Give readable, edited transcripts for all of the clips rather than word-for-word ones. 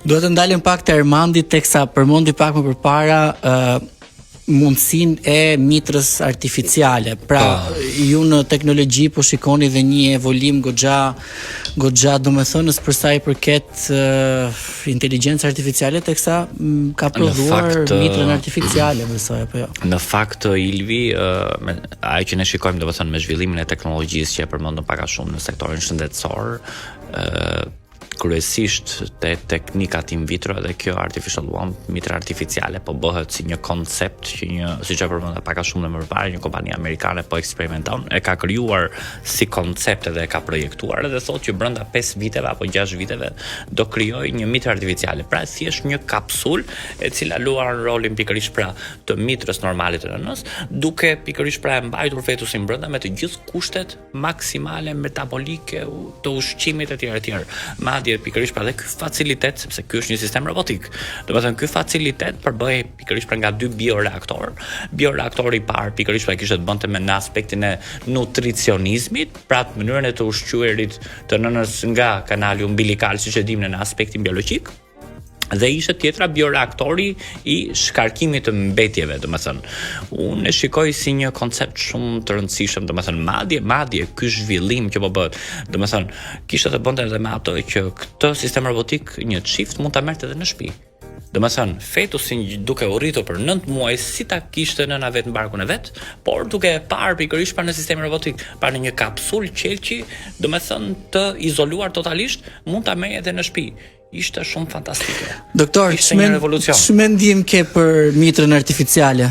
Duhet të ndalim pak të Ermandit teksa përmendi pak më përpara mundësinë e mitrës artificiale. Pra, ju në teknologji po shikoni dhe një evolim goxha domethënës për sa i përket inteligjencës artificiale teksa ka prodhuar mitrën artificiale, besoj apo jo. Në fakt Ilvi, ajo që ne shikojmë domethënë me zhvillimin e teknologjisë që e përmendëm pak a shumë në sektorin shëndetësor, kryesisht te teknikat in vitro dhe kjo artificial one, mitra artificiale po bëhet si një koncept që siç e përmenda pak a shumë më parë, një kompani amerikane po eksperimenton, e ka krijuar si koncept dhe e ka projektuar dhe thotë që brenda 5 viteve apo 6 viteve do krijojë një mitër artificiale. Pra thjesht një kapsul e cila luan rolin pikërisht pra të mitrës normale të nënës, duke pikërisht pra e mbajtur fetusin brenda me të gjithë kushtet maksimale metabolike të ushqimit etj etj. Madje pikërisht pra dhe ky facilitet, sepse ky është një sistem robotik. Domethënë ky facilitet përbëhej pikërisht pra nga 2 bioreaktor. Bioreaktori i parë pikërisht pra kishte të bënte me në aspektin e nutricionizmit, pra të mënyrën e të ushqyerit të nënës nga kanali umbilikal, siç e dimë në aspektin biologjik. Dhe ishte tjetra bioreaktori i shkarkimit të mbetjeve, domethënë. Unë e shikoj si një koncept shumë të rëndësishëm, domethënë madje ky zhvillim që po bëhet, domethënë kishte të bënte edhe me ato që këtë sistem robotik një çift mund ta merrte edhe në shtëpi. Domethënë, fetusin duke u rritur për 9 muaj si ta kishte nëna vet në barkun e vet, por duke e parë pikërisht pa në sistemin robotik, pa në një kapsul qelçi, domethënë të izoluar totalisht, mund ta merrë edhe në shtëpi. Ishte shumë fantastike. Doktor, ç'më ndim ke për mitrën artificiale?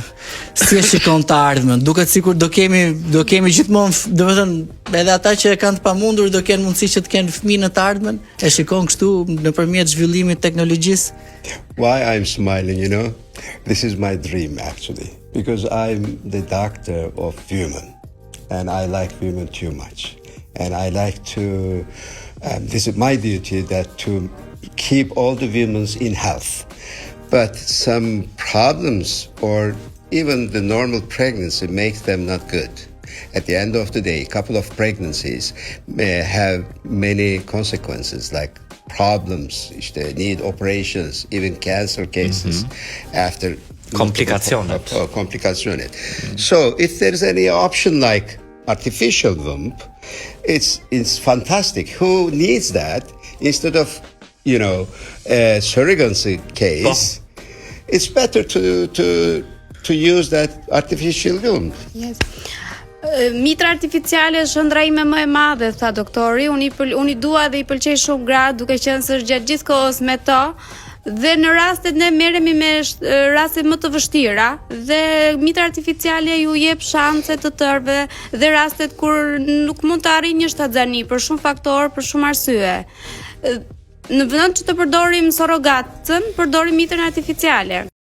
Si e shikon të ardhmen? Duket sikur do kemi gjithmonë, domethënë edhe ata që e kanë të pamundur do kenë mundësi që të kenë fëmijë në të ardhmen. E shikon kështu nëpërmjet zhvillimit të teknologjisë? Why I'm smiling, you know? This is my dream actually, because I'm the doctor of women and I like women too much. And I like to this is my duty that to keep all the women in health. But some problems or even the normal pregnancy makes them not good. At the end of the day, a couple of pregnancies may have many consequences like problems, they need operations, even cancer cases after complications. So if there is any option like artificial womb, it's fantastic. Who needs that instead of a surrogacy case? It's better to use that artificial womb. Yes. Mitra artificiale është ëndra ime më e madhe, tha doktori. Unë i dua dhe i pëlqej shumë gratë, duke qenë se është gjatë gjithë kohës me to. Dhe në rastet ne merremi me raste më të vështira dhe mitra artificiale ju jep shanse të tërve dhe rastet kur nuk mund të arrijë një shtatzani për shumë faktorë, për shumë arsye. Në vend që të përdorim surrogatën, përdorim mitrën artificiale.